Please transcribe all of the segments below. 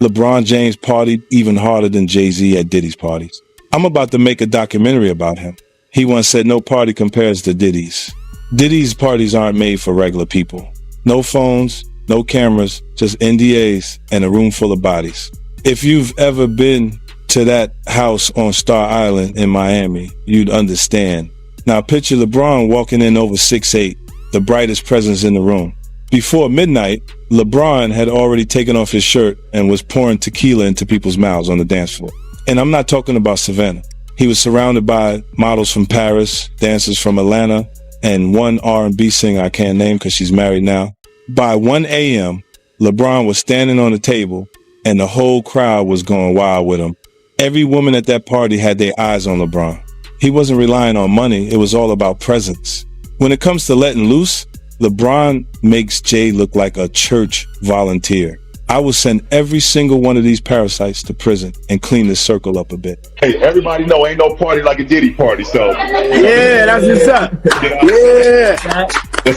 LeBron James partied even harder than Jay-Z at Diddy's parties. I'm about to make a documentary about him. He once said no party compares to Diddy's. Diddy's parties aren't made for regular people. No phones, no cameras, just NDAs and a room full of bodies. If you've ever been to that house on Star Island in Miami, you'd understand. Now picture LeBron walking in over 6'8", the brightest presence in the room. Before midnight, LeBron had already taken off his shirt and was pouring tequila into people's mouths on the dance floor. And I'm not talking about Savannah. He was surrounded by models from Paris, dancers from Atlanta, and one R&B singer I can't name because she's married now. By 1 a.m., LeBron was standing on the table and the whole crowd was going wild with him. Every woman at that party had their eyes on LeBron. He wasn't relying on money. It was all about presence. When it comes to letting loose, LeBron makes Jay look like a church volunteer. I will send every single one of these parasites to prison and clean this circle up a bit. Hey, everybody know ain't no party like a Diddy party, so. Yeah, that's what's up.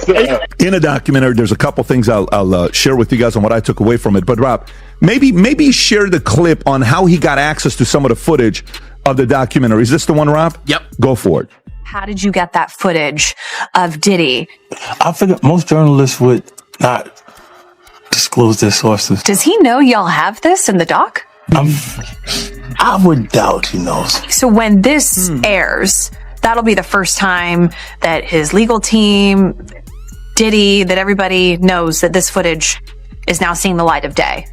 Yeah. In a documentary, there's a couple things I'll share with you guys on what I took away from it. But Rob, maybe share the clip on how he got access to some of the footage of the documentary. Is this the one, Rob? Yep. Go for it. How did you get that footage of Diddy? I figured most journalists would not disclose their sources. Does he know y'all have this in the doc? I would doubt he knows. So when this airs, that'll be the first time that his legal team, Diddy, that everybody knows that this footage is now seeing the light of day.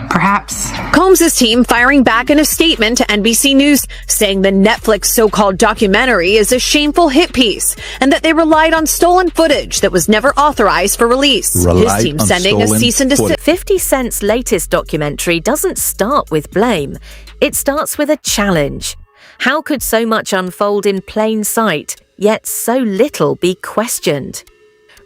Perhaps. Combs' team firing back in a statement to NBC News saying the Netflix so-called documentary is a shameful hit piece and that they relied on stolen footage that was never authorized for release. His team sending a cease and desist. 50 Cent's latest documentary doesn't start with blame. It starts with a challenge. How could so much unfold in plain sight, yet so little be questioned?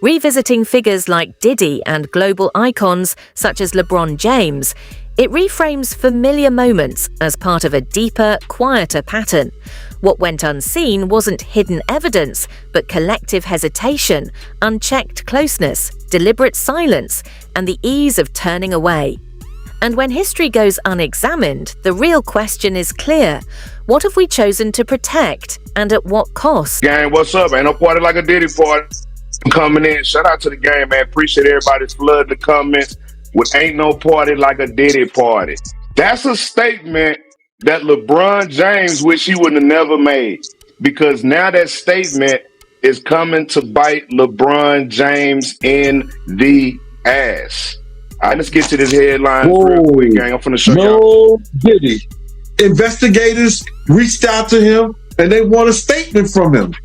Revisiting figures like Diddy and global icons such as LeBron James, it reframes familiar moments as part of a deeper, quieter pattern. What went unseen wasn't hidden evidence, but collective hesitation, unchecked closeness, deliberate silence, and the ease of turning away. And when history goes unexamined, the real question is clear. What have we chosen to protect, and at what cost? Gang, what's up? Ain't no party like a Diddy party. Coming in, shout out to the game, man. Appreciate everybody's flood the comments with ain't no party like a Diddy party. That's a statement that LeBron James wish he would have never made, because now that statement is coming to bite LeBron James in the ass. All right, let's get to this headline real quick, gang. I'm finna show y'all. No Diddy. Investigators reached out to him and they want a statement from him.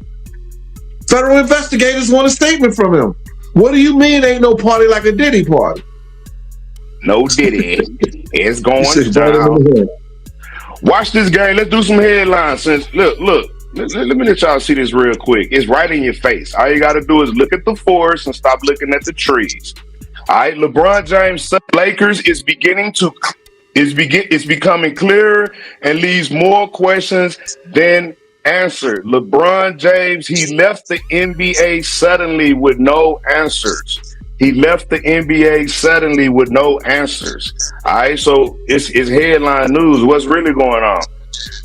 Federal investigators want a statement from him. What do you mean ain't no party like a Diddy party? No Diddy. It's going down. Watch this game. Let's do some headlines. Since look. Let me let y'all see this real quick. It's right in your face. All you got to do is look at the forest and stop looking at the trees. All right, LeBron James, Lakers is becoming clearer and leaves more questions than answered. LeBron James, he left the NBA suddenly with no answers. All right, so it's headline news. What's really going on?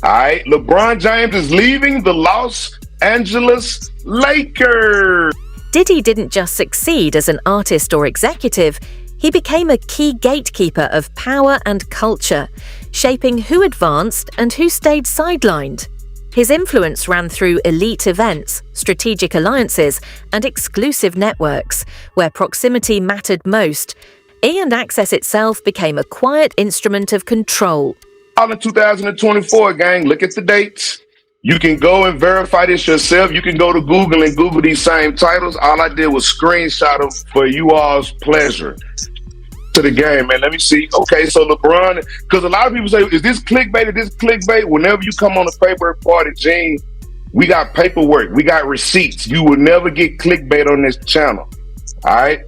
All right, LeBron James is leaving the Los Angeles Lakers. Diddy didn't just succeed as an artist or executive, he became a key gatekeeper of power and culture, shaping who advanced and who stayed sidelined. His influence ran through elite events, strategic alliances, and exclusive networks, where proximity mattered most. And access itself became a quiet instrument of control. All in 2024, gang, look at the dates. You can go and verify this yourself. You can go to Google and Google these same titles. All I did was screenshot them for you all's pleasure. To the game, man. Let me see. Okay, so LeBron, because a lot of people say, is this clickbait? Is this clickbait? Whenever you come on the paper party, Gene, we got paperwork. We got receipts. You will never get clickbait on this channel. All right?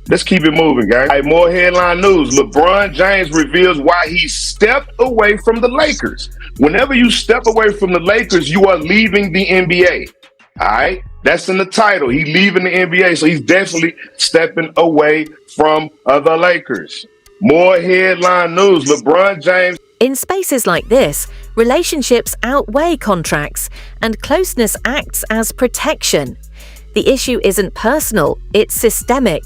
Let's keep it moving, guys. All right, more headline news. LeBron James reveals why he stepped away from the Lakers. Whenever you step away from the Lakers, you are leaving the NBA. All right? That's in the title. He's leaving the NBA, so he's definitely stepping away from the Lakers. More headline news. LeBron James. In spaces like this, relationships outweigh contracts, and closeness acts as protection. The issue isn't personal, it's systemic.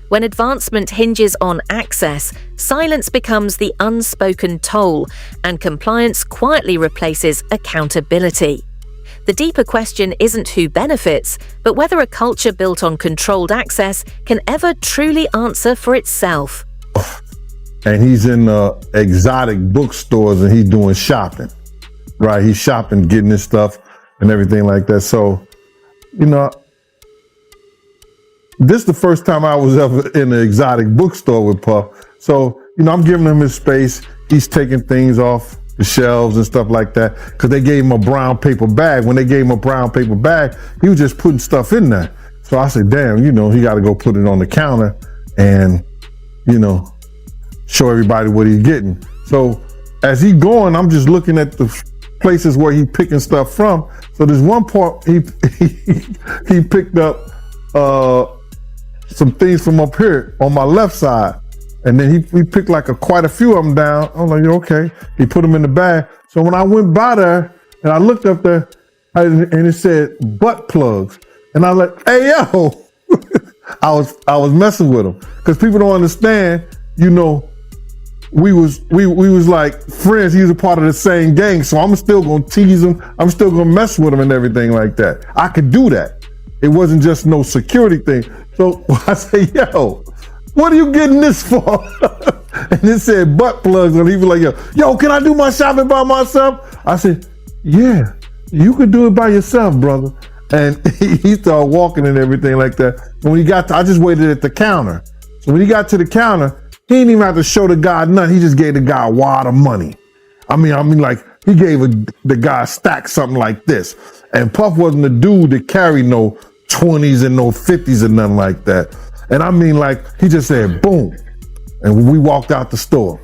When advancement hinges on access, silence becomes the unspoken toll, and compliance quietly replaces accountability. The deeper question isn't who benefits, but whether a culture built on controlled access can ever truly answer for itself. And he's in exotic bookstores and he's doing shopping, right? He's shopping, getting his stuff and everything like that. So, you know, this is the first time I was ever in an exotic bookstore with Puff. So, you know, I'm giving him his space. He's taking things off the shelves and stuff like that because they gave him a brown paper bag. When they gave him a brown paper bag, he was just putting stuff in there. So I said, damn, you know, he got to go put it on the counter and, you know, show everybody what he's getting. So as he going, I'm just looking at the places where he picking stuff from. So there's one part he picked up some things from up here on my left side. And then he picked like quite a few of them down. I'm like, okay. He put them in the bag. So when I went by there and I looked up there and it said butt plugs. And I was like, hey, yo, I was messing with him because people don't understand, you know, we was like friends. He was a part of the same gang. So I'm still going to tease him. I'm still going to mess with him and everything like that. I could do that. It wasn't just no security thing. So I say, yo, what are you getting this for? And it said butt plugs. And he was like, yo, can I do my shopping by myself? I said, yeah, you could do it by yourself, brother. And he started walking and everything like that. When he got to, I just waited at the counter. So when he got to the counter, he didn't even have to show the guy nothing. He just gave the guy a wad of money. I mean, like he gave the guy a stack something like this. And Puff wasn't the dude that carried no 20s and no 50s and nothing like that. And I mean, like he just said, boom. And we walked out the store.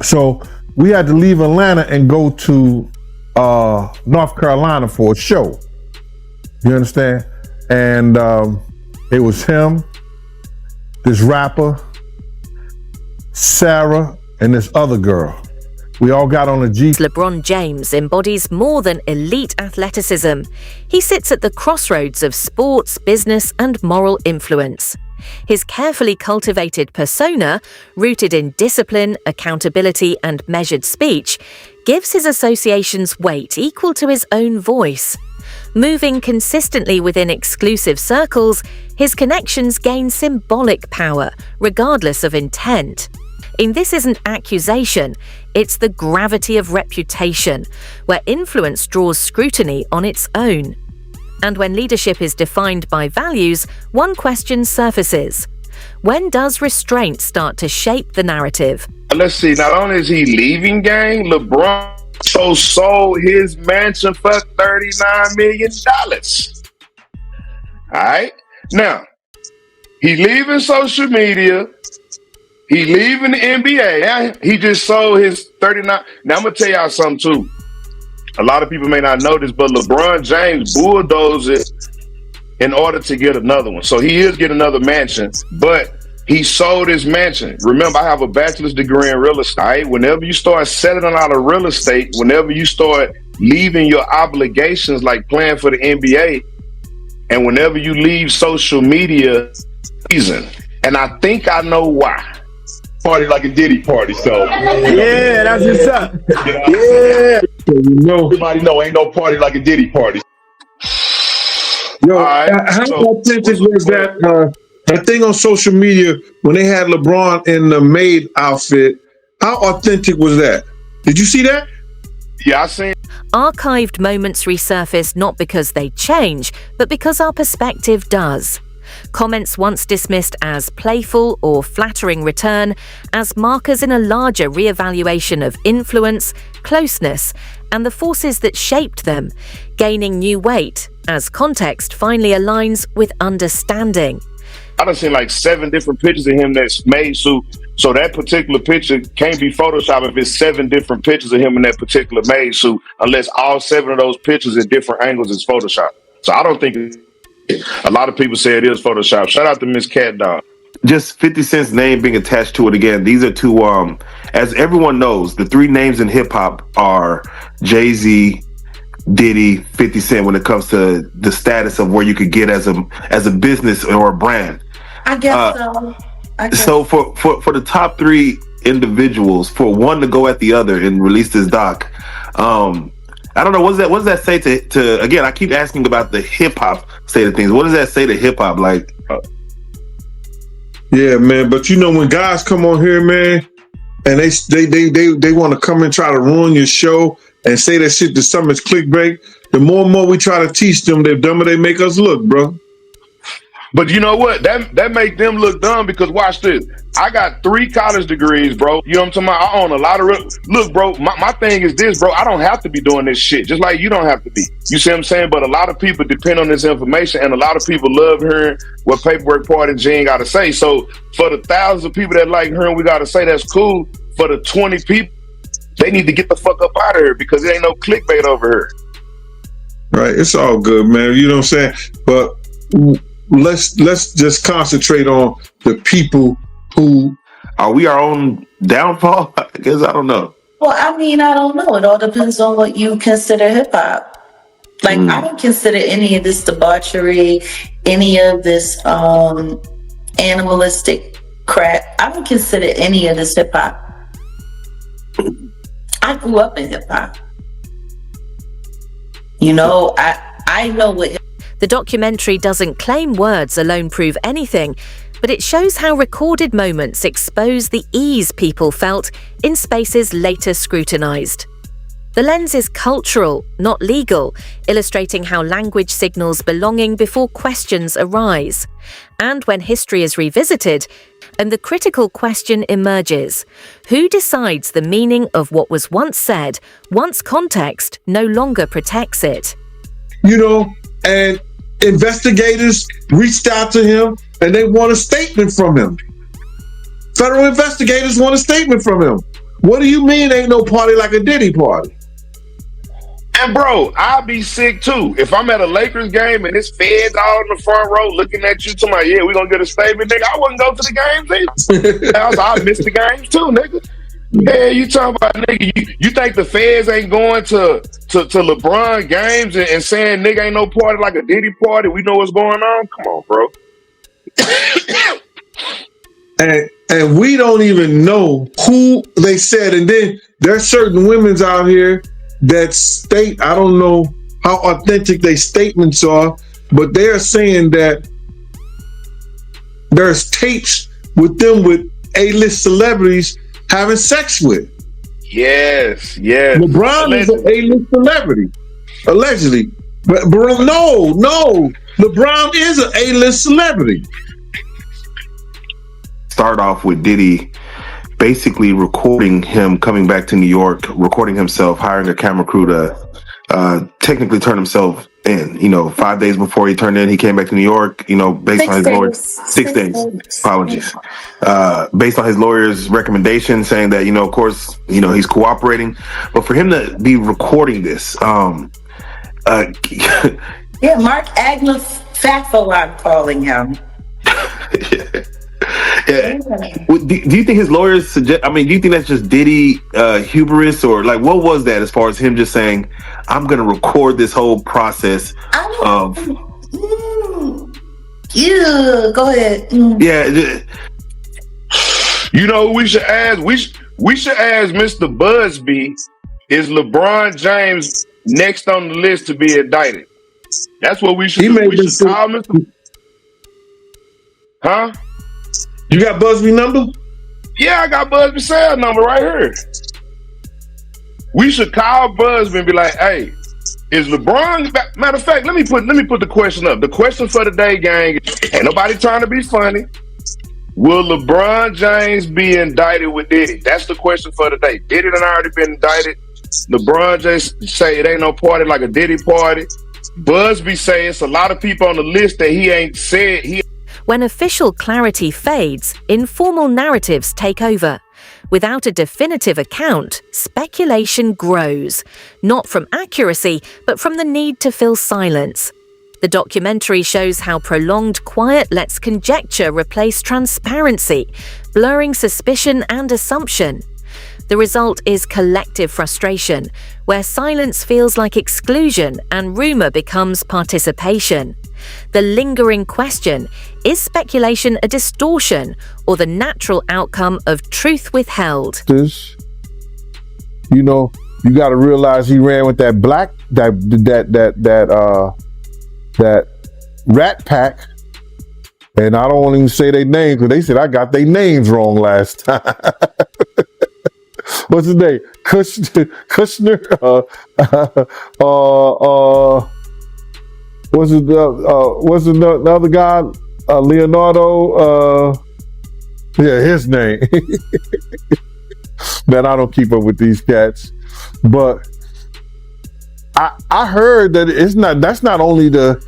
So we had to leave Atlanta and go to North Carolina for a show. You understand? And it was him, this rapper, Sarah, and this other girl. We all got on a Jeep. LeBron James embodies more than elite athleticism. He sits at the crossroads of sports, business, and moral influence. His carefully cultivated persona, rooted in discipline, accountability, and measured speech, gives his associations weight equal to his own voice. Moving consistently within exclusive circles, his connections gain symbolic power, regardless of intent. And this isn't accusation, it's the gravity of reputation, where influence draws scrutiny on its own. And when leadership is defined by values, one question surfaces. When does restraint start to shape the narrative? Let's see, not only is he leaving, gang, LeBron sold his mansion for $39 million. All right? Now, he leaving social media. He leaving the NBA. Now, he just sold his 39. Now, I'm going to tell y'all something, too. A lot of people may not know this, but LeBron James bulldozed it in order to get another one. So he is getting another mansion, but he sold his mansion. Remember, I have a bachelor's degree in real estate. Whenever you start settling out of real estate, whenever you start leaving your obligations like playing for the NBA, and whenever you leave social media, reason. And I think I know why. Party like a Diddy party, so. Yeah, that's what's up. Yeah. Everybody know ain't no party like a Diddy party. Yo, right, how so authentic was that thing on social media when they had LeBron in the maid outfit? How authentic was that? Did you see that? Yeah, I seen. Archived moments resurface not because they change, but because our perspective does. Comments once dismissed as playful or flattering return as markers in a larger re-evaluation of influence, closeness, and the forces that shaped them, gaining new weight as context finally aligns with understanding. I done seen like 7 different pictures of him that's made suit. So that particular picture can't be Photoshopped if it's 7 different pictures of him in that particular made suit, unless all 7 of those pictures at different angles is Photoshopped. So I don't think a lot of people say it is Photoshop. Shout out to Miss Cat Dog. just 50 Cent's name being attached to it again. These are two, as everyone knows, the three names in hip hop are Jay-Z, Diddy, 50 Cent when it comes to the status of where you could get as a business or a brand. I guess so. So for the top three individuals, for one to go at the other and release this doc, I don't know, what does that say to again, I keep asking about the hip hop state of things. What does that say to hip hop? Like yeah, man, but when guys come on here, man, and they want to come and try to ruin your show and say that shit to some is clickbait, the more and more we try to teach them, the dumber they make us look, bro. But you know what? That make them look dumb because watch this. I got 3 college degrees, bro. You know what I'm talking about? I own a lot of look, bro, my thing is this, bro. I don't have to be doing this shit, just like you don't have to be. You see what I'm saying? But a lot of people depend on this information, and a lot of people love hearing what Paperwork Party Gene got to say. So for the thousands of people that like hearing we got to say, that's cool. For the 20 people, they need to get the fuck up out of here because there ain't no clickbait over here. Right, it's all good, man. You know what I'm saying? But let's just concentrate on the people who are we our own downfall? I guess I don't know. Well, I mean, I don't know. It all depends on what you consider hip hop. Like, I don't consider any of this debauchery, any of this animalistic crap. I don't consider any of this hip hop. I grew up in hip hop. You know, I know what. The documentary doesn't claim words alone prove anything, but it shows how recorded moments expose the ease people felt in spaces later scrutinized. The lens is cultural, not legal, illustrating how language signals belonging before questions arise. And when history is revisited, and the critical question emerges, who decides the meaning of what was once said, once context no longer protects it? You know, and investigators reached out to him and they want a statement from him. Federal investigators want a statement from him. What do you mean ain't no party like a Diddy party? And bro, I'll be sick too. If I'm at a Lakers game and it's feds all in the front row looking at you to my, yeah, we gonna get a statement, nigga. I wouldn't go to the games either. I missed the games too, nigga. Yeah, you talking about, nigga, you think the feds ain't going to LeBron games and saying nigga ain't no party like a Diddy party? We know what's going on? Come on, bro. and we don't even know who they said. And then there's certain women's out here that state, I don't know how authentic their statements are, but they're saying that there's tapes with them with A-list celebrities having sex with. Yes. LeBron is an A-list celebrity, allegedly. But no, LeBron is an A-list celebrity. Start off with Diddy basically recording him coming back to New York, recording himself, hiring a camera crew to technically turn himself in. 5 days before he turned in, he came back to New York, based on his lawyer's 6 days. Apologies. Based on his lawyer's recommendation saying that, of course, he's cooperating. But for him to be recording this, yeah, Mark Agnew Fafo, I'm calling him. Yeah. Do you think his lawyers suggest? I mean, do you think that's just Diddy hubris, or like what was that as far as him just saying, "I'm going to record this whole process of"? Yeah, go ahead. Yeah. We should ask. We should ask Mr. Busby. Is LeBron James next on the list to be indicted? That's what we should do. We should call Mr. Huh? You got Busby number? Yeah, I got Busby's cell number right here. We should call Busby and be like, "Hey, is LeBron?" Matter of fact, let me put the question up. The question for the day, gang. Ain't nobody trying to be funny. Will LeBron James be indicted with Diddy? That's the question for the day. Diddy done already been indicted. LeBron James say it ain't no party like a Diddy party. Busby say it's a lot of people on the list that he ain't said he. When official clarity fades, informal narratives take over. Without a definitive account, speculation grows, not from accuracy, but from the need to fill silence. The documentary shows how prolonged quiet lets conjecture replace transparency, blurring suspicion and assumption. The result is collective frustration, where silence feels like exclusion and rumor becomes participation. The lingering question, is speculation a distortion or the natural outcome of truth withheld? You know, you got to realize he ran with that that rat pack, and I don't want to even say their names because they said I got their names wrong last time. What's his name? Kushner. What's the other guy? Leonardo. Yeah, his name. Man, I don't keep up with these cats, but I heard that that's not only the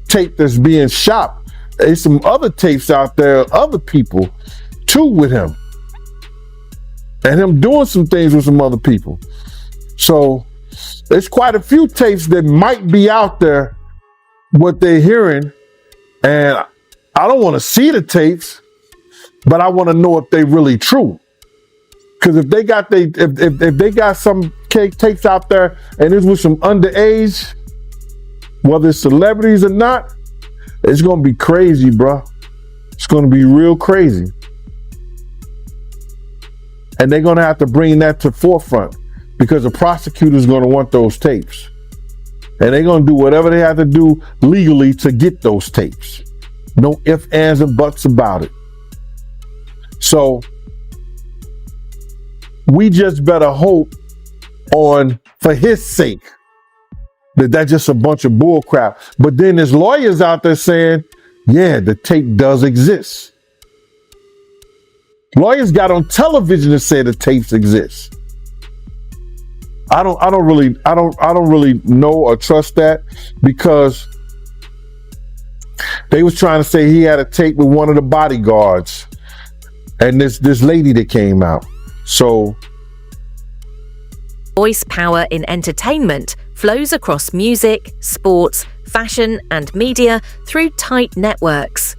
tape that's being shot. There's some other tapes out there, other people too with him, and him doing some things with some other people. So there's quite a few tapes that might be out there, what they're hearing, and I don't want to see the tapes, but I want to know if they really true. Because if they got if they got some tapes out there and it's with some underage, whether it's celebrities or not, it's gonna be crazy, bro. It's gonna be real crazy. And they're gonna have to bring that to forefront because the prosecutor's gonna want those tapes. And they're gonna do whatever they have to do legally to get those tapes. No ifs, ands, and buts about it. So we just better hope for his sake, that's just a bunch of bull crap. But then there's lawyers out there saying, yeah, the tape does exist. Lawyers got on television to say the tapes exist. I don't really know or trust that, because they was trying to say he had a tape with one of the bodyguards and this lady that came out. So voice power in entertainment flows across music, sports, fashion, and media through tight networks.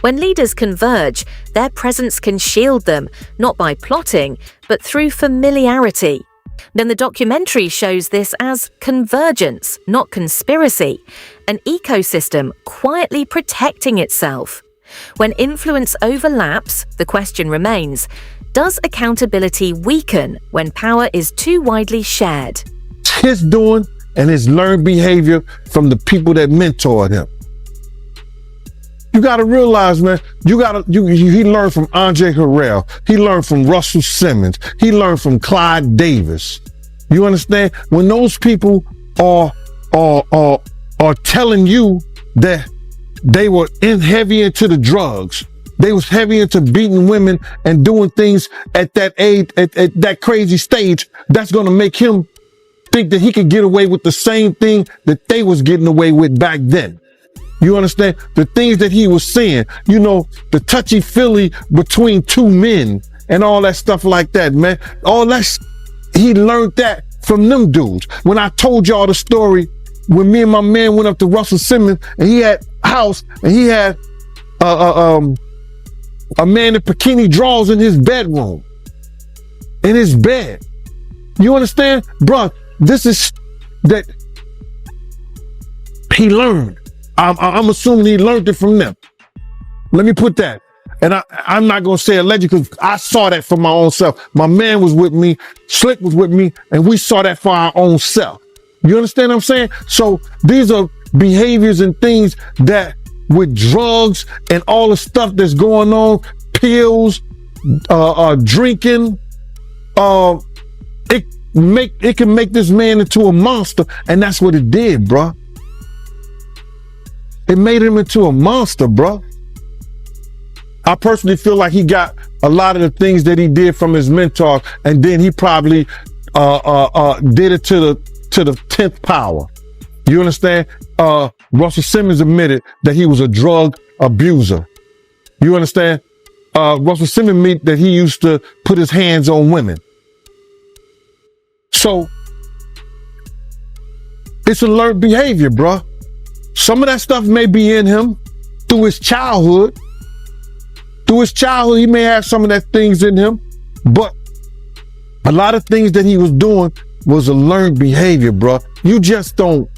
When leaders converge, their presence can shield them, not by plotting, but through familiarity. Then the documentary shows this as convergence, not conspiracy, an ecosystem quietly protecting itself. When influence overlaps, the question remains, does accountability weaken when power is too widely shared? His doing and his learned behavior from the people that mentored him. You got to realize, man, he learned from Andre Harrell. He learned from Russell Simmons. He learned from Clyde Davis. You understand? When those people are telling you that they were heavy into the drugs, they was heavy into beating women and doing things at that age, at that crazy stage, that's going to make him think that he could get away with the same thing that they was getting away with back then. You understand? The things that he was saying, you know, the touchy-feely between two men and all that stuff like that, man. All that, he learned that from them dudes. When I told y'all the story, when me and my man went up to Russell Simmons and he had a house and he had a man in bikini drawers in his bedroom, in his bed. You understand? Bruh, this is that he learned. I'm assuming he learned it from them. Let me put that. And I'm not going to say allegedly because I saw that for my own self. My man was with me, Slick was with me, and we saw that for our own self. You understand what I'm saying? So these are behaviors and things that with drugs and all the stuff that's going on, pills, drinking, it can make this man into a monster, and that's what it did, bro. It made him into a monster, bro. I personally feel like he got a lot of the things that he did from his mentor, and then he probably did it to the 10th power. You understand? Russell Simmons admitted that he was a drug abuser. You understand? Russell Simmons admitted that he used to put his hands on women. So It's a learned behavior, bro. Some of that stuff may be in him through his childhood. Through his childhood, he may have some of that things in him, but a lot of things that he was doing was a learned behavior, bro. You just don't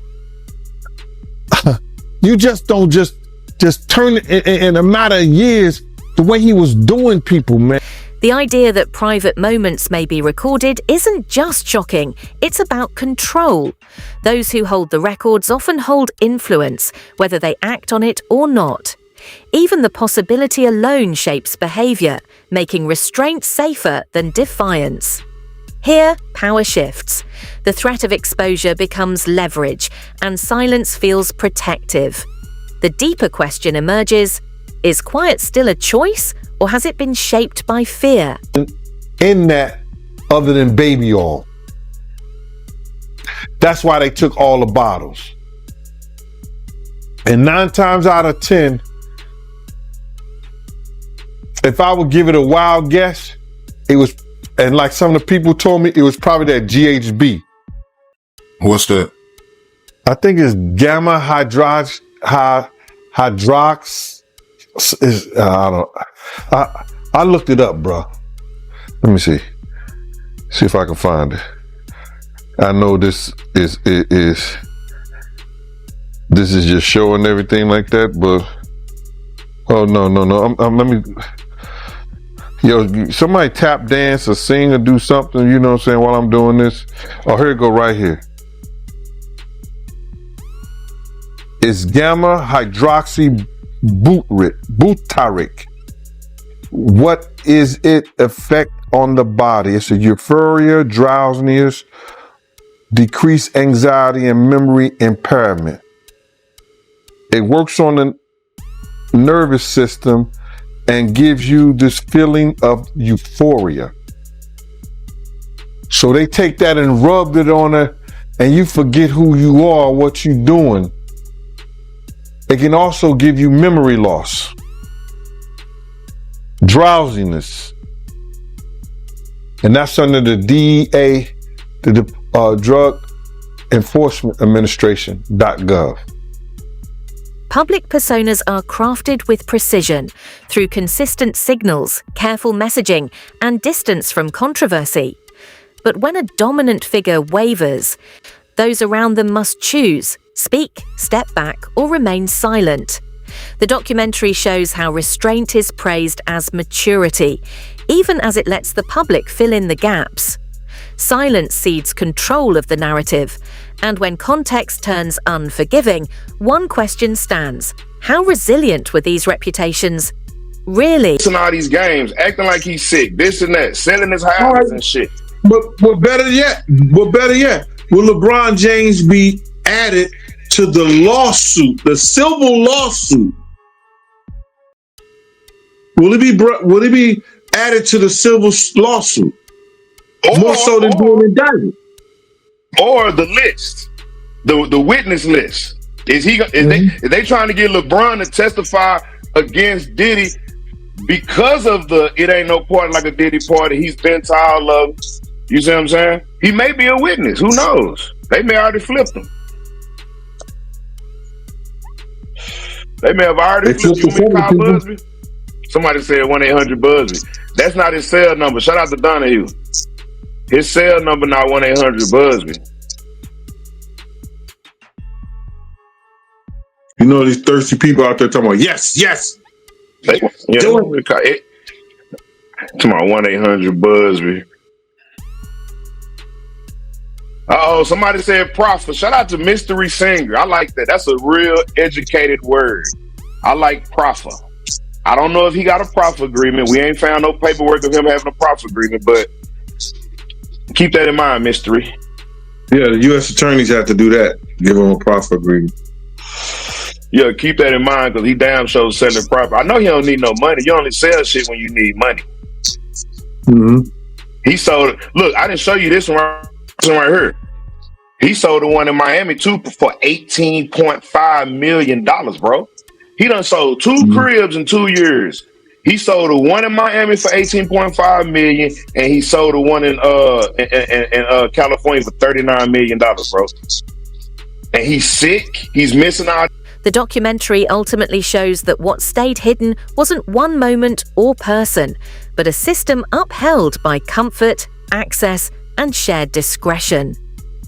just turn it in a matter of years the way he was doing people, man. The idea that private moments may be recorded isn't just shocking, it's about control. Those who hold the records often hold influence, whether they act on it or not. Even the possibility alone shapes behaviour, making restraint safer than defiance. Here, power shifts. The threat of exposure becomes leverage, and silence feels protective. The deeper question emerges, is quiet still a choice, or has it been shaped by fear? In that, other than baby oil. That's why they took all the bottles. And 9 times out of 10, if I would give it a wild guess, it was, and like some of the people told me, it was probably that GHB. What's that? I think it's gamma hydrox. I looked it up, bro. Let me see if I can find it. I know this is just showing everything like that, but oh no. Let me. Yo, somebody tap dance or sing or do something, you know what I'm saying, while I'm doing this. Oh, here it go right here. It's gamma hydroxy butyric. What is its effect on the body? It's a euphoria, drowsiness, decreased anxiety, and memory impairment. It works on the nervous system and gives you this feeling of euphoria. So they take that and rub it on it, and you forget who you are, what you're doing. It can also give you memory loss, drowsiness, and that's under the DEA, the Drug Enforcement Administration.gov. Public personas are crafted with precision through consistent signals, careful messaging, and distance from controversy. But when a dominant figure wavers, those around them must choose, speak, step back, or remain silent. The documentary shows how restraint is praised as maturity, even as it lets the public fill in the gaps. Silence cedes control of the narrative, and when context turns unforgiving, one question stands. How resilient were these reputations really? In all these games, acting like he's sick, this and that, selling his houses and shit. But better yet, will LeBron James be added to the lawsuit, the civil lawsuit? Will it be added to the civil lawsuit? More so than being indicted? Or the list, the witness list. Is they trying to get LeBron to testify against Diddy because of the it ain't no party like a Diddy party? He's been to all of them. You see what I'm saying? He may be a witness. Who knows? They may already flipped him. They may have already flipped him. Call Busby. Somebody said 1-800-Busby. That's not his cell number. Shout out to Donahue. His cell number not 1-800-Busby. You know these thirsty people out there talking about yes. Come on, 1-800-Busby. Somebody said prophet. Shout out to Mystery Singer. I like that. That's a real educated word. I like prophet. I don't know if he got a profit agreement. We ain't found no paperwork of him having a profit agreement, but keep that in mind, Mystery. Yeah, the U.S. attorneys have to do that. Give him a profit agreement. Yeah, keep that in mind because he damn sure selling property. I know he don't need no money. You only sell shit when you need money. Mm-hmm. He sold. Look, I didn't show you this one right here. He sold the one in Miami too for $18.5 million, bro. He done sold 2 cribs in 2 years. He sold the one in Miami for $18.5 million, and he sold the one in California for $39 million, bro. and he's sick. He's missing out. The documentary ultimately shows that what stayed hidden wasn't one moment or person, but a system upheld by comfort, access, and shared discretion.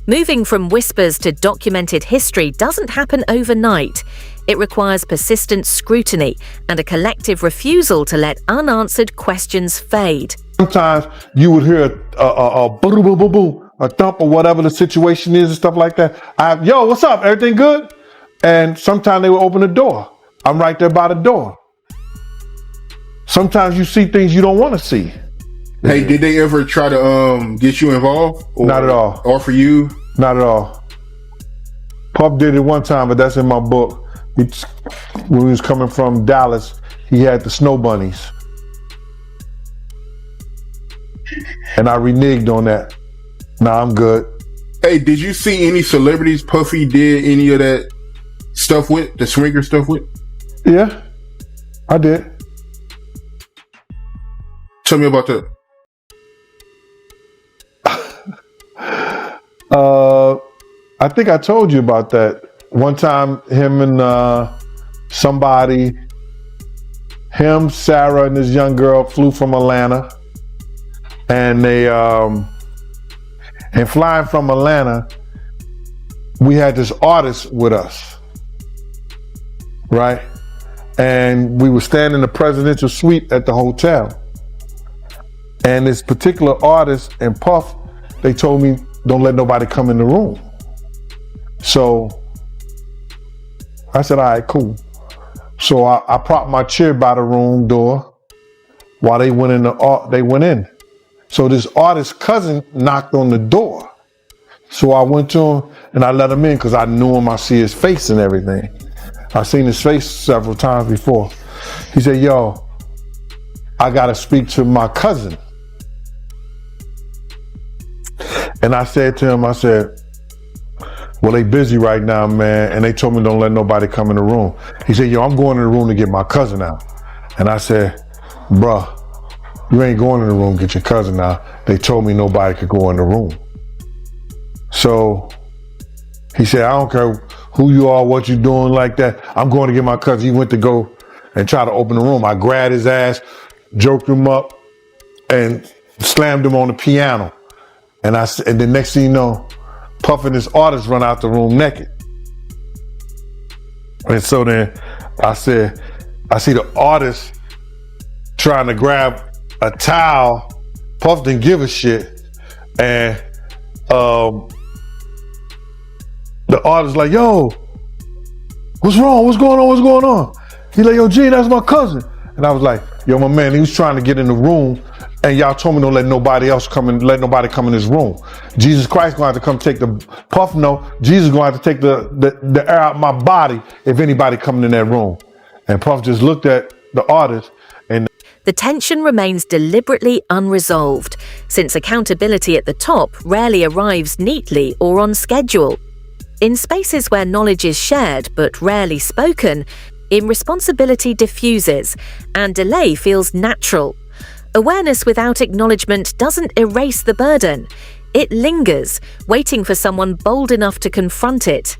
Moving from whispers to documented history doesn't happen overnight. It requires persistent scrutiny and a collective refusal to let unanswered questions fade. Sometimes you would hear a boo boo boo boo, a thump or whatever the situation is and stuff like that. Yo, what's up? Everything good? And sometimes they would open the door. I'm right there by the door. Sometimes you see things you don't want to see. Hey, did they ever try to get you involved? Or not at all. Offer you? Not at all. Puff did it one time, but that's in my book. When he was coming from Dallas, he had the snow bunnies. And I reneged on that. Nah, I'm good. Hey, did you see any celebrities Puffy did any of that stuff with? The swinger stuff with? Yeah, I did. Tell me about that. I think I told you about that. One time, him and somebody, him, Sarah, and this young girl flew from Atlanta. And they, and flying from Atlanta, we had this artist with us, right? And we were staying in the presidential suite at the hotel. And this particular artist and Puff, they told me, don't let nobody come in the room. So I said, all right, cool. So I propped my chair by the room door while they went in. So this artist's cousin knocked on the door. So I went to him and I let him in because I knew him. I see his face and everything. I've seen his face several times before. He said, yo, I got to speak to my cousin. And I said to him, I said, well, they busy right now, man. And they told me don't let nobody come in the room. He said, yo, I'm going in the room to get my cousin out. And I said, bruh, you ain't going in the room, get your cousin out. They told me nobody could go in the room. So he said, I don't care who you are, what you doing like that. I'm going to get my cousin. He went to go and try to open the room. I grabbed his ass, joked him up, and slammed him on the piano. And the next thing you know, Puff and this artist run out the room naked. And so then I said, I see the artist trying to grab a towel. Puff didn't give a shit. And the artist like, yo, what's wrong? What's going on? What's going on? He like, yo, G, that's my cousin. And I was like, yo, my man, he was trying to get in the room and y'all told me don't let nobody else come in, let nobody come in this room. Jesus Christ gonna have to come take the Puff. No, Jesus gonna have to take the air out my body if anybody coming in that room. And Puff just looked at the artist and The tension remains deliberately unresolved, since accountability at the top rarely arrives neatly or on schedule. In spaces where knowledge is shared but rarely spoken, irresponsibility diffuses and delay feels natural. Awareness without acknowledgement doesn't erase the burden. It lingers, waiting for someone bold enough to confront it.